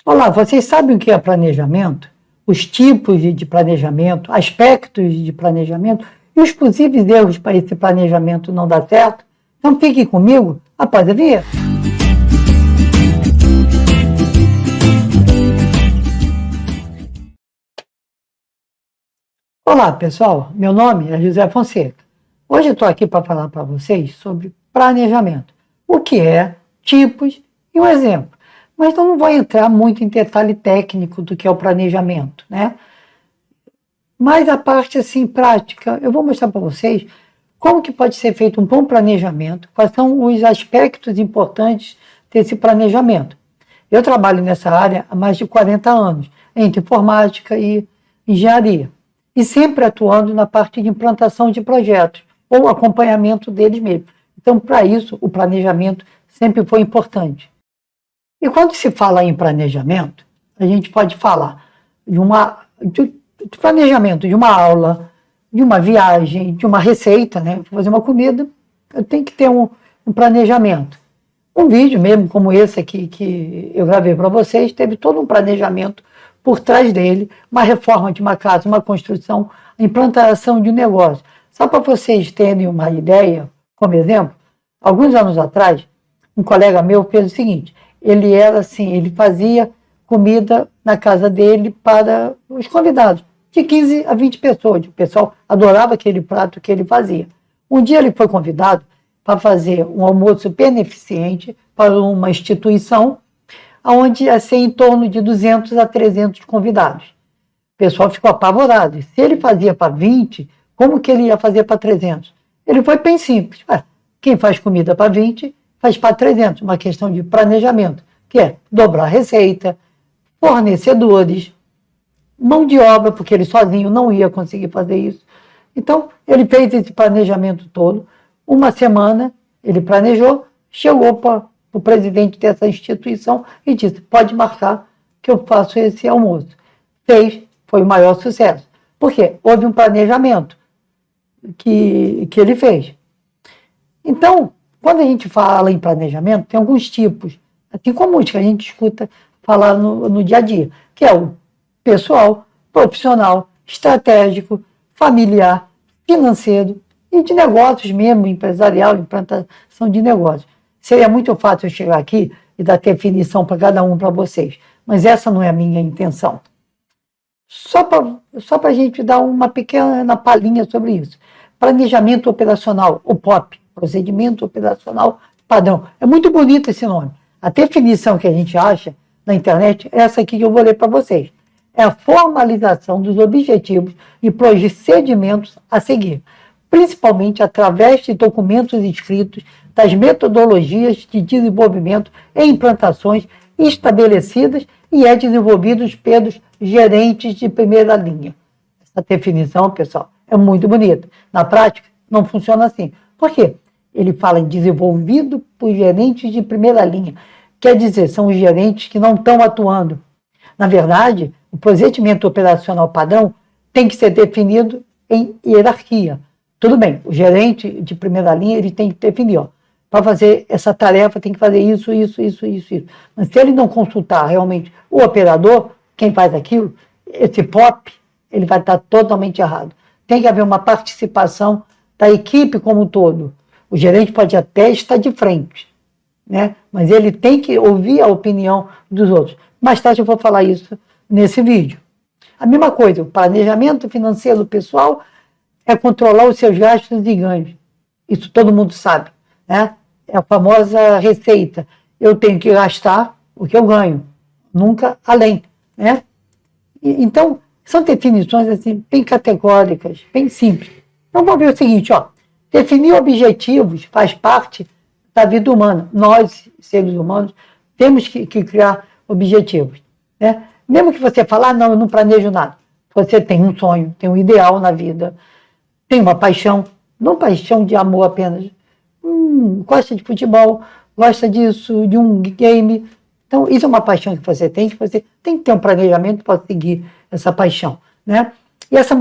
Olá, vocês sabem o que é planejamento? Os tipos de planejamento, aspectos de planejamento e os possíveis erros para esse planejamento não dar certo? Então fiquem comigo após a vinheta. Olá, pessoal. Meu nome é José Fonseca. Hoje eu estou aqui para falar para vocês sobre planejamento. O que é, tipos e um exemplo. Mas eu não vou entrar muito em detalhe técnico do que é o planejamento, né? Mas a parte assim prática, eu vou mostrar para vocês como que pode ser feito um bom planejamento, quais são os aspectos importantes desse planejamento. Eu trabalho nessa área há mais de 40 anos, entre informática e engenharia, e sempre atuando na parte de implantação de projetos ou acompanhamento deles mesmos. Então, para isso, o planejamento sempre foi importante. E quando se fala em planejamento, a gente pode falar de planejamento de uma aula, de uma viagem, de uma receita, né? Vou fazer uma comida, eu tenho que ter um planejamento. Um vídeo mesmo como esse aqui que eu gravei para vocês, teve todo um planejamento por trás dele, uma reforma de uma casa, uma construção, a implantação de um negócio. Só para vocês terem uma ideia, como exemplo, alguns anos atrás, um colega meu fez o seguinte: ele fazia comida na casa dele para os convidados, de 15 a 20 pessoas. O pessoal adorava aquele prato que ele fazia. Um dia ele foi convidado para fazer um almoço beneficente para uma instituição, onde ia ser em torno de 200 a 300 convidados. O pessoal ficou apavorado. Se ele fazia para 20, como que ele ia fazer para 300? Ele foi bem simples. Quem faz comida para 20, faz para 300. Uma questão de planejamento, que é dobrar a receita, fornecedores, mão de obra, porque ele sozinho não ia conseguir fazer isso. Então, ele fez esse planejamento todo. Uma semana, ele planejou, chegou para o presidente dessa instituição e disse: pode marcar que eu faço esse almoço. Fez, foi o maior sucesso. Por quê? Houve um planejamento que ele fez. Então, quando a gente fala em planejamento, tem alguns tipos, assim comuns, que a gente escuta falar no dia a dia, que é o pessoal, profissional, estratégico, familiar, financeiro e de negócios mesmo, empresarial, implantação de negócios. Seria muito fácil eu chegar aqui e dar definição para cada um para vocês, mas essa não é a minha intenção. Só para a gente dar uma pequena palhinha sobre isso. Planejamento operacional, o POP, Procedimento Operacional Padrão. É muito bonito esse nome. A definição que a gente acha na internet é essa aqui que eu vou ler para vocês. É a formalização dos objetivos e procedimentos a seguir, principalmente através de documentos escritos, das metodologias de desenvolvimento e implantações estabelecidas e é desenvolvidos pelos gerentes de primeira linha. Essa definição, pessoal, é muito bonita. Na prática, não funciona assim. Por quê? Ele fala em desenvolvido por gerentes de primeira linha. Quer dizer, são os gerentes que não estão atuando. Na verdade, o procedimento operacional padrão tem que ser definido em hierarquia. Tudo bem, o gerente de primeira linha ele tem que definir, para fazer essa tarefa tem que fazer isso. Mas se ele não consultar realmente o operador, quem faz aquilo, esse POP, ele vai estar totalmente errado. Tem que haver uma participação da equipe como um todo. O gerente pode até estar de frente, né? Mas ele tem que ouvir a opinião dos outros. Mais tarde eu vou falar isso nesse vídeo. A mesma coisa, o planejamento financeiro pessoal é controlar os seus gastos e ganhos. Isso todo mundo sabe, né? É a famosa receita. Eu tenho que gastar o que eu ganho, nunca além, né? Então, são definições assim, bem categóricas, bem simples. Então, vamos ver o seguinte, definir objetivos faz parte da vida humana. Nós, seres humanos, temos que criar objetivos, né? Mesmo que você fale, não, eu não planejo nada. Você tem um sonho, tem um ideal na vida, tem uma paixão, não paixão de amor apenas. Gosta de futebol, gosta disso, de um game. Então, isso é uma paixão que você tem que ter um planejamento para seguir essa paixão, né? E essa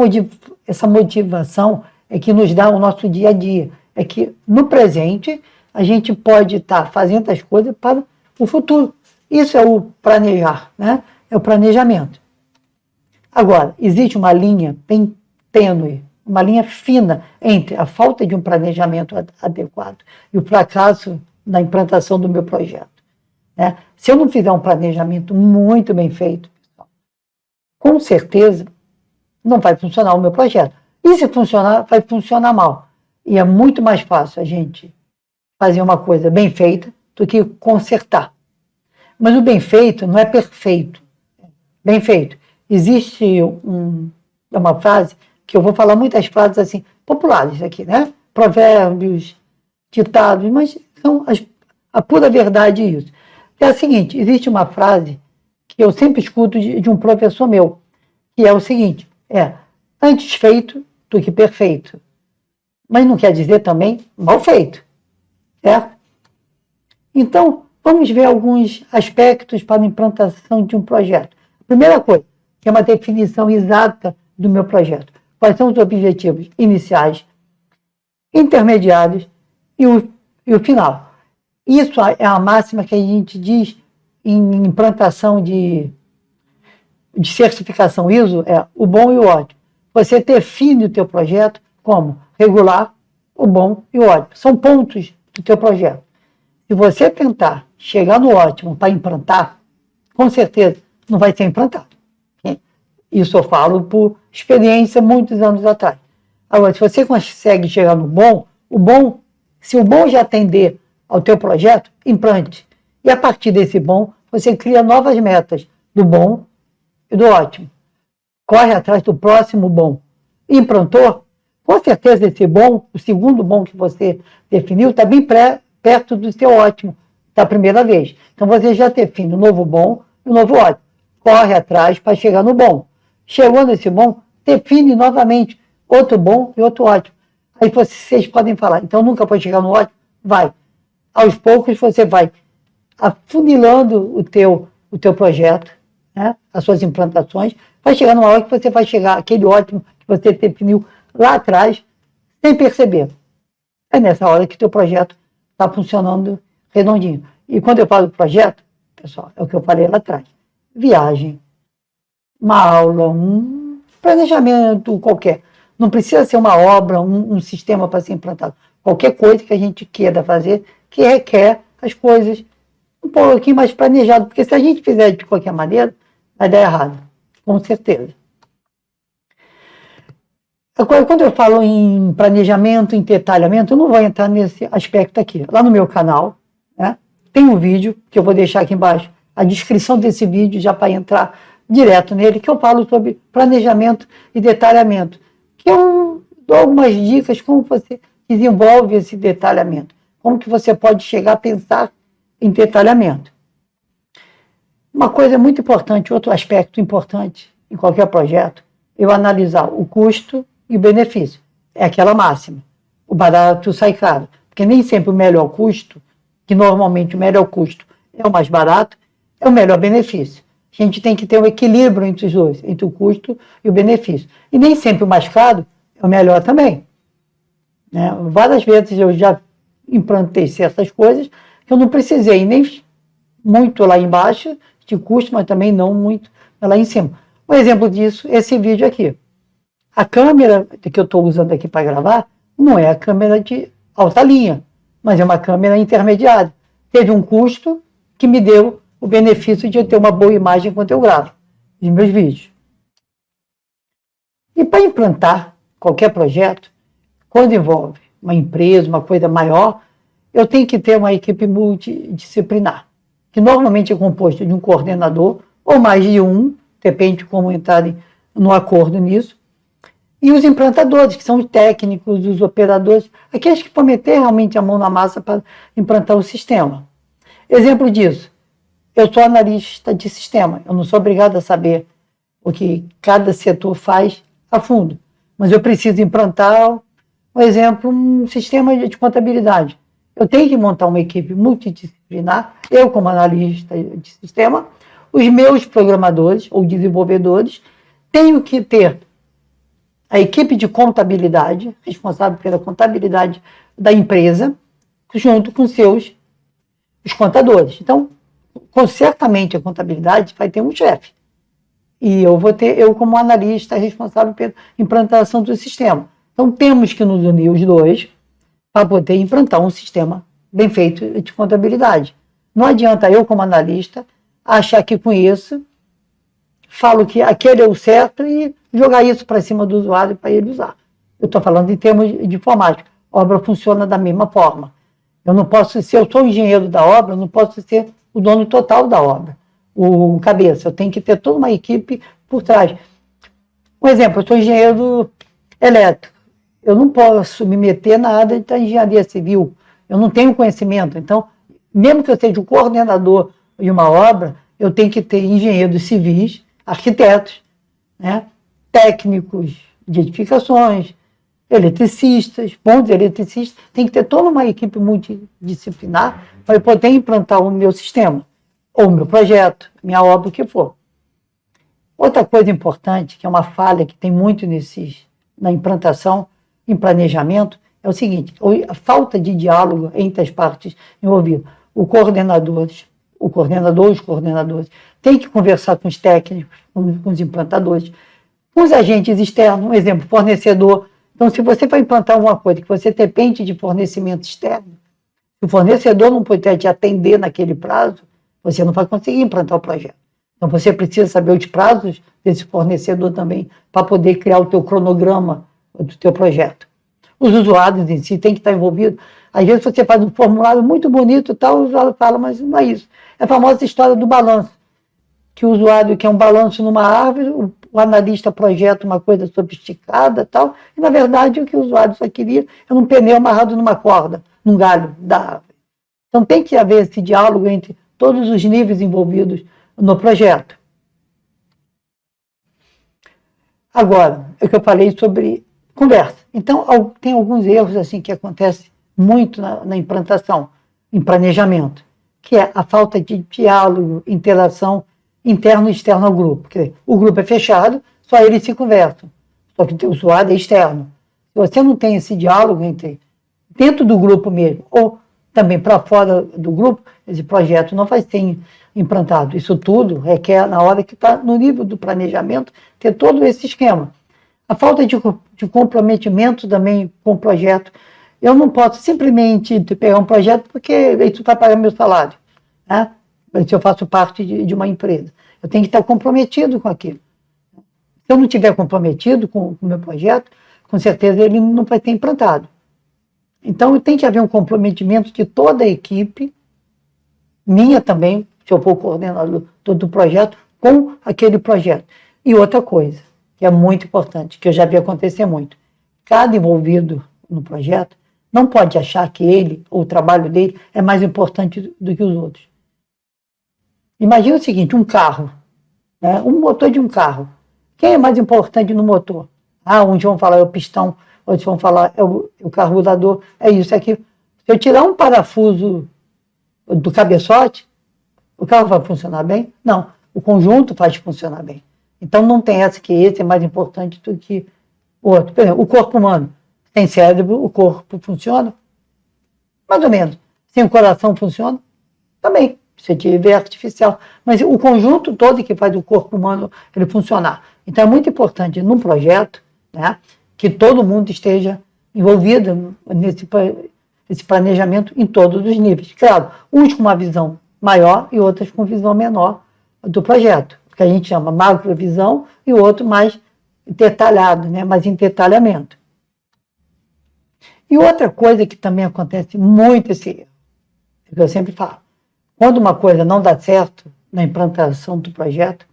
motivação é que nos dá o nosso dia a dia. É que, no presente, a gente pode estar fazendo as coisas para o futuro. Isso é o planejar, né? É o planejamento. Agora, existe uma linha bem tênue, uma linha fina entre a falta de um planejamento adequado e o fracasso na implantação do meu projeto, né? Se eu não fizer um planejamento muito bem feito, com certeza não vai funcionar o meu projeto. E se funcionar, vai funcionar mal. E é muito mais fácil a gente fazer uma coisa bem feita do que consertar. Mas o bem feito não é perfeito. Bem feito. Existe uma frase, que eu vou falar muitas frases assim, populares aqui, né? Provérbios, ditados, mas são a pura verdade isso. É a seguinte, existe uma frase que eu sempre escuto de um professor meu, que é o seguinte, antes feito do que perfeito. Mas não quer dizer também mal feito, certo? Então, vamos ver alguns aspectos para a implantação de um projeto. Primeira coisa, que é uma definição exata do meu projeto. Quais são os objetivos iniciais, intermediários e o final. Isso é a máxima que a gente diz em implantação de certificação ISO, é o bom e o ótimo. Você define o teu projeto como regular, o bom e o ótimo. São pontos do teu projeto. Se você tentar chegar no ótimo para implantar, com certeza não vai ser implantado. Isso eu falo por experiência muitos anos atrás. Agora, se você consegue chegar no bom, se o bom já atender ao teu projeto, implante. E a partir desse bom, você cria novas metas do bom e do ótimo. Corre atrás do próximo bom. Implantou? Com certeza esse bom, o segundo bom que você definiu, está bem perto do seu ótimo da primeira vez. Então você já define o novo bom e o novo ótimo. Corre atrás para chegar no bom. Chegou nesse bom, define novamente outro bom e outro ótimo. Aí vocês podem falar, então nunca pode chegar no ótimo? Vai. Aos poucos você vai afunilando o teu projeto, né? As suas implantações, vai chegar numa hora que você vai chegar aquele ótimo que você definiu lá atrás, sem perceber. É nessa hora que o teu projeto está funcionando redondinho. E quando eu falo projeto, pessoal, é o que eu falei lá atrás. Viagem, uma aula, um planejamento qualquer. Não precisa ser uma obra, um sistema para ser implantado. Qualquer coisa que a gente queira fazer, que requer as coisas um pouquinho mais planejado, porque se a gente fizer de qualquer maneira, vai dar errado, com certeza. Agora, quando eu falo em planejamento, em detalhamento, eu não vou entrar nesse aspecto aqui. Lá no meu canal, né, tem um vídeo, que eu vou deixar aqui embaixo, a descrição desse vídeo, já para entrar direto nele, que eu falo sobre planejamento e detalhamento, que eu dou algumas dicas como você desenvolve esse detalhamento, como que você pode chegar a pensar em detalhamento. Uma coisa muito importante, outro aspecto importante em qualquer projeto, eu analisar o custo e o benefício. É aquela máxima, o barato sai caro, porque nem sempre o melhor custo, que normalmente o melhor custo é o mais barato, é o melhor benefício. A gente tem que ter um equilíbrio entre os dois, entre o custo e o benefício. E nem sempre o mais caro é o melhor também. Né? Várias vezes eu já implantei certas coisas que eu não precisei nem muito lá embaixo de custo, mas também não muito lá em cima. Um exemplo disso é esse vídeo aqui. A câmera que eu estou usando aqui para gravar não é a câmera de alta linha, mas é uma câmera intermediária. Teve um custo que me deu o benefício de eu ter uma boa imagem enquanto eu gravo os meus vídeos. E para implantar qualquer projeto, quando envolve uma empresa, uma coisa maior, eu tenho que ter uma equipe multidisciplinar, que normalmente é composta de um coordenador, ou mais de um, depende de como entrarem no acordo nisso, e os implantadores, que são os técnicos, os operadores, aqueles que vão meter realmente a mão na massa para implantar o sistema. Exemplo disso, eu sou analista de sistema, eu não sou obrigado a saber o que cada setor faz a fundo, mas eu preciso implantar, por exemplo, um sistema de contabilidade. Eu tenho que montar uma equipe multidisciplinar, eu como analista de sistema, os meus programadores ou desenvolvedores, tenho que ter a equipe de contabilidade, responsável pela contabilidade da empresa, junto com os contadores. Então, certamente a contabilidade vai ter um chefe. E eu como analista responsável pela implantação do sistema. Então temos que nos unir os dois para poder implantar um sistema bem feito de contabilidade. Não adianta eu, como analista, achar que com isso falo que aquele é o certo e jogar isso para cima do usuário para ele usar. Eu estou falando em termos de informática. A obra funciona da mesma forma. Eu não posso, se eu sou engenheiro da obra, eu não posso ser o dono total da obra, o cabeça. Eu tenho que ter toda uma equipe por trás. Um exemplo, eu sou engenheiro elétrico. Eu não posso me meter na área da engenharia civil. Eu não tenho conhecimento. Então, mesmo que eu seja o coordenador de uma obra, eu tenho que ter engenheiros civis, arquitetos, né, técnicos de edificações, eletricistas, bons eletricistas. Tem que ter toda uma equipe multidisciplinar para poder implantar o meu sistema, ou o meu projeto, minha obra, o que for. Outra coisa importante, que é uma falha que tem muito na implantação, em planejamento, é o seguinte: a falta de diálogo entre as partes envolvidas. Os coordenadores, os coordenadores, têm que conversar com os técnicos, com os implantadores, com os agentes externos, um exemplo, fornecedor. Então, se você vai implantar alguma coisa que você depende de fornecimento externo, se o fornecedor não puder te atender naquele prazo, você não vai conseguir implantar o projeto. Então, você precisa saber os prazos desse fornecedor também, para poder criar o teu cronograma do teu projeto. Os usuários em si têm que estar envolvidos. Às vezes você faz um formulário muito bonito e tal, o usuário fala, mas não é isso. É a famosa história do balanço, que o usuário quer um balanço numa árvore, o analista projeta uma coisa sofisticada e tal, e na verdade o que o usuário só queria é um pneu amarrado numa corda, num galho da árvore. Então tem que haver esse diálogo entre todos os níveis envolvidos no projeto. Agora, é o que eu falei sobre conversa. Então, tem alguns erros assim que acontecem muito na implantação, em planejamento, que é a falta de diálogo, interação interno e externo ao grupo. Quer dizer, o grupo é fechado, só eles se conversam, só que o usuário é externo. Se você não tem esse diálogo dentro do grupo mesmo, ou também para fora do grupo, esse projeto não vai ser implantado. Isso tudo requer, na hora que está no nível do planejamento, ter todo esse esquema. A falta de comprometimento também com o projeto. Eu não posso simplesmente pegar um projeto porque isso vai pagar meu salário, né? Se eu faço parte de uma empresa. Eu tenho que estar comprometido com aquilo. Se eu não estiver comprometido com o meu projeto, com certeza ele não vai ser implantado. Então, tem que haver um comprometimento de toda a equipe, minha também, se eu for coordenador do projeto, com aquele projeto. E outra coisa, que é muito importante, que eu já vi acontecer muito. Cada envolvido no projeto não pode achar que ele, ou o trabalho dele, é mais importante do que os outros. Imagina o seguinte, um carro, né? Um motor de um carro. Quem é mais importante no motor? Uns vão falar é o pistão, outros vão falar é o carburador, é isso, é aquilo. Se eu tirar um parafuso do cabeçote, o carro vai funcionar bem? Não, o conjunto faz funcionar bem. Então não tem essa que esse é mais importante do que o outro. Por exemplo, o corpo humano tem cérebro, o corpo funciona? Mais ou menos. Sem o coração funciona? Também. Se tiver artificial. Mas o conjunto todo que faz o corpo humano ele funcionar. Então é muito importante num projeto, né, que todo mundo esteja envolvido nesse planejamento em todos os níveis. Claro, uns com uma visão maior e outras com visão menor do projeto, que a gente chama macrovisão, e o outro mais detalhado, né, mais em detalhamento. E outra coisa que também acontece muito, esse erro, que eu sempre falo, quando uma coisa não dá certo na implantação do projeto,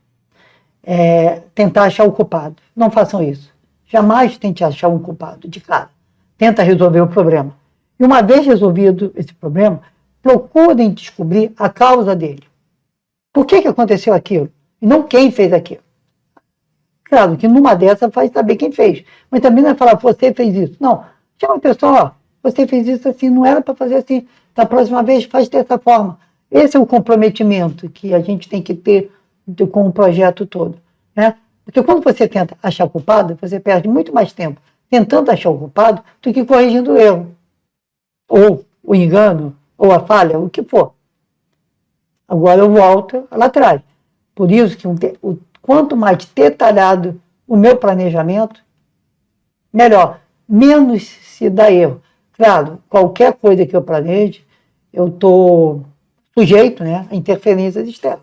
tentar achar o culpado. Não façam isso. Jamais tente achar um culpado de cara. Tenta resolver o problema. E uma vez resolvido esse problema, procurem descobrir a causa dele. Por que aconteceu aquilo? E não quem fez aquilo. Claro que numa dessas vai saber quem fez. Mas também não é falar, você fez isso. Não. Chama a pessoa, você fez isso assim, não era para fazer assim. Da próxima vez faz dessa forma. Esse é o comprometimento que a gente tem que ter com o projeto todo, né? Porque quando você tenta achar o culpado, você perde muito mais tempo tentando achar o culpado do que corrigindo o erro, ou o engano, ou a falha, o que for. Agora eu volto lá atrás. Por isso que quanto mais detalhado o meu planejamento, melhor, menos se dá erro. Claro, qualquer coisa que eu planeje, eu estou sujeito, né, a interferências externas.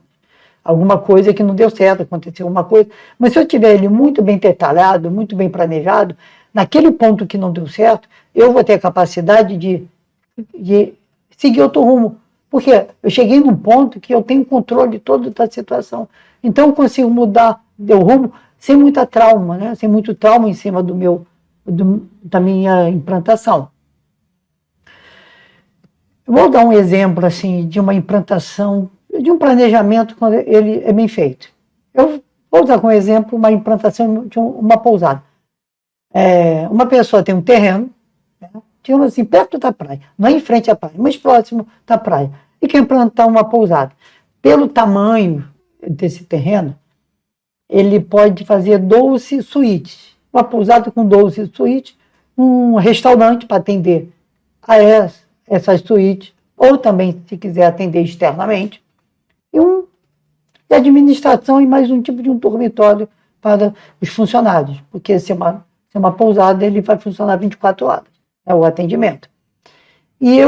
Alguma coisa que não deu certo, aconteceu alguma coisa. Mas se eu tiver ele muito bem detalhado, muito bem planejado, naquele ponto que não deu certo, eu vou ter a capacidade de seguir outro rumo. Porque eu cheguei num ponto que eu tenho controle todo da situação. Então eu consigo mudar de rumo sem muita trauma, né? Sem muito trauma em cima da minha implantação. Eu vou dar um exemplo assim, de uma implantação, de um planejamento quando ele é bem feito. Eu vou dar como exemplo uma implantação de uma pousada. Uma pessoa tem um terreno, né, digamos assim, perto da praia, não é em frente à praia, mas próximo da praia, e quer implantar uma pousada. Pelo tamanho desse terreno, ele pode fazer 12 suítes. Uma pousada com 12 suítes, um restaurante para atender a essas suítes, ou também, se quiser, atender externamente, e administração e mais um tipo de um dormitório para os funcionários, porque se é uma pousada, ele vai funcionar 24 horas, é o atendimento. E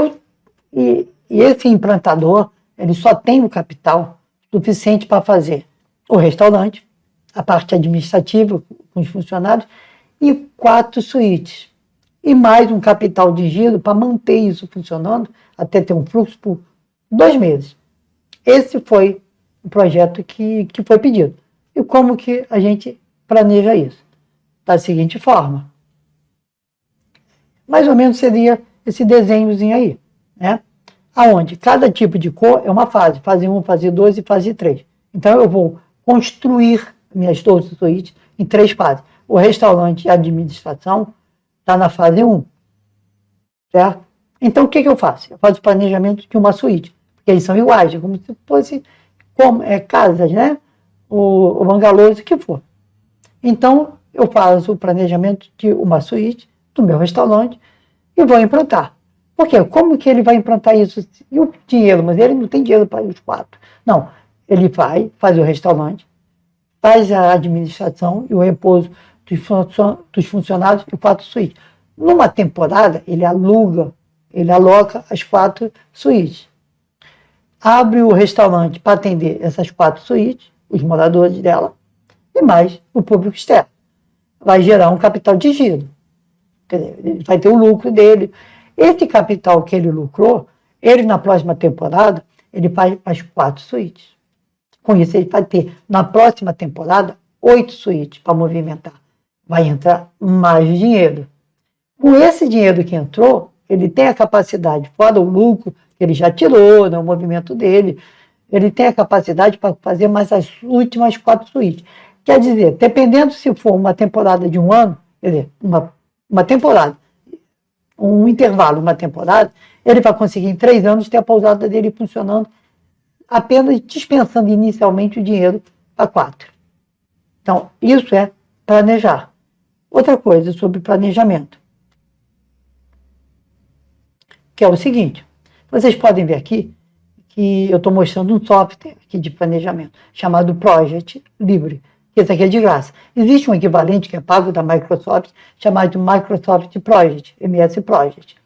esse implantador, ele só tem o capital suficiente para fazer o restaurante, a parte administrativa com os funcionários, e 4 suítes. E mais um capital de giro para manter isso funcionando, até ter um fluxo por 2 meses. Esse foi o projeto que foi pedido. E como que a gente planeja isso? Da seguinte forma. Mais ou menos seria esse desenhozinho aí, né? Aonde cada tipo de cor é uma fase. Fase 1, fase 2 e fase 3. Então eu vou construir minhas 12 suítes em 3 fases. O restaurante e a administração está na fase 1. Certo? Então o que eu faço? Eu faço o planejamento de uma suíte, porque eles são iguais, como se fosse casas, né? O bangalôs, o que for. Então eu faço o planejamento de uma suíte do meu restaurante e vou implantar. Por quê? Como que ele vai implantar isso? E o dinheiro? Mas ele não tem dinheiro para os 4. Não, ele faz o restaurante, faz a administração e o repouso dos funcionários e 4 suítes. Numa temporada, ele aloca as 4 suítes. Abre o restaurante para atender essas 4 suítes, os moradores dela, e mais o público externo. Vai gerar um capital de giro. Quer dizer, ele vai ter o lucro dele. Esse capital que ele lucrou, ele na próxima temporada, ele faz as 4 suítes. Com isso, ele vai ter, na próxima temporada, 8 suítes para movimentar. Vai entrar mais dinheiro. Com esse dinheiro que entrou, ele tem a capacidade, fora o lucro que ele já tirou, no movimento dele, ele tem a capacidade para fazer mais as últimas 4 suítes. Quer dizer, dependendo se for uma temporada de um ano, quer dizer, uma temporada, um intervalo, uma temporada, ele vai conseguir em 3 anos ter a pousada dele funcionando, apenas dispensando inicialmente o dinheiro para 4. Então, isso é planejar. Outra coisa sobre planejamento, que é o seguinte, vocês podem ver aqui que eu estou mostrando um software aqui de planejamento, chamado Project Libre, que esse aqui é de graça. Existe um equivalente que é pago da Microsoft, chamado Microsoft Project, MS Project.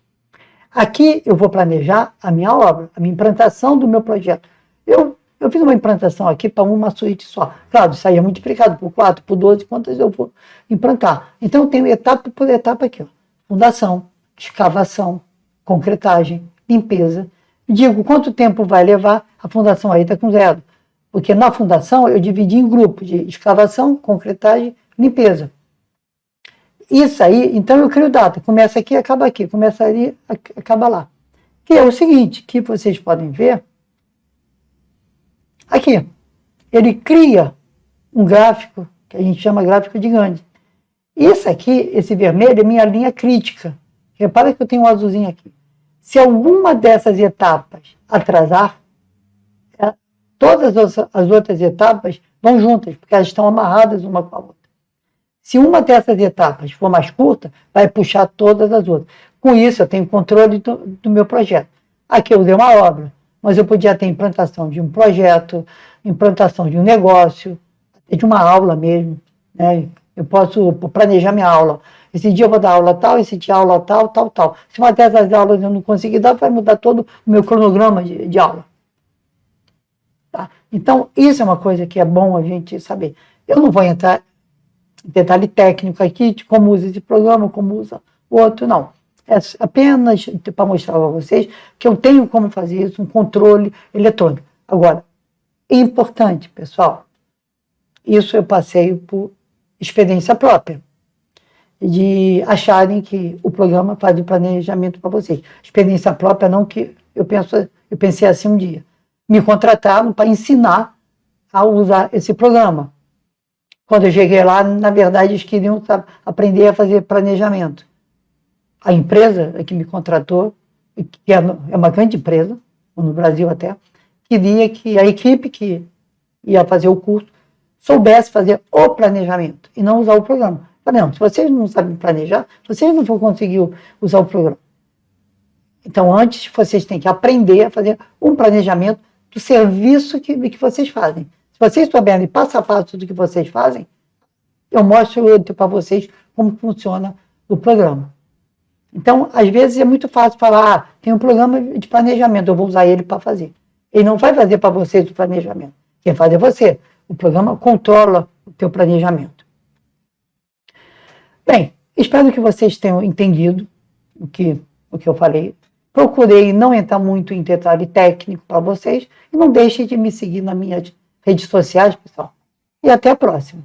Aqui eu vou planejar a minha obra, a minha implantação do meu projeto. Eu fiz uma implantação aqui para uma suíte só. Claro, isso aí é multiplicado por 4, por 12, quantas eu vou implantar. Então eu tenho etapa por etapa aqui, ó. Fundação, escavação, concretagem, limpeza. Digo quanto tempo vai levar, a fundação aí está com 0. Porque na fundação eu dividi em grupos de escavação, concretagem, limpeza. Isso aí, então eu crio data. Começa aqui, acaba aqui. Começa ali, acaba lá. Que é o seguinte, que vocês podem ver. Aqui, ele cria um gráfico, que a gente chama gráfico de Gantt. Isso aqui, esse vermelho, é minha linha crítica. Repara que eu tenho um azulzinho aqui. Se alguma dessas etapas atrasar, todas as outras etapas vão juntas, porque elas estão amarradas uma com a outra. Se uma dessas etapas for mais curta, vai puxar todas as outras. Com isso, eu tenho controle do meu projeto. Aqui eu usei uma obra. mas eu podia ter implantação de um projeto, implantação de um negócio, de uma aula mesmo, né? Eu posso planejar minha aula. Esse dia eu vou dar aula tal, esse dia aula tal, tal, tal. Se uma dessas aulas eu não conseguir dar, vai mudar todo o meu cronograma de aula. Tá? Então, isso é uma coisa que é bom a gente saber. Eu não vou entrar em detalhe técnico aqui de como usa esse programa, como usa o outro, não. É apenas para mostrar para vocês que eu tenho como fazer isso, um controle eletrônico. Agora, é importante, pessoal, isso eu passei por experiência própria, de acharem que o programa faz o planejamento para vocês. Experiência própria, não que eu pensei assim um dia. Me contrataram para ensinar a usar esse programa. Quando eu cheguei lá, na verdade, eles queriam aprender a fazer planejamento. A empresa que me contratou, que é uma grande empresa, no Brasil até, queria que a equipe que ia fazer o curso soubesse fazer o planejamento e não usar o programa. Falei, não, se vocês não sabem planejar, vocês não vão conseguir usar o programa. Então, antes, vocês têm que aprender a fazer um planejamento do serviço que vocês fazem. Se vocês souberem passo a passo do que vocês fazem, eu mostro para vocês como funciona o programa. Então, às vezes é muito fácil falar, tem um programa de planejamento, eu vou usar ele para fazer. Ele não vai fazer para vocês o planejamento. Quem faz é você. O programa controla o teu planejamento. Bem, espero que vocês tenham entendido o que eu falei. Procurei não entrar muito em detalhe técnico para vocês e não deixem de me seguir nas minhas redes sociais, pessoal. E até a próxima.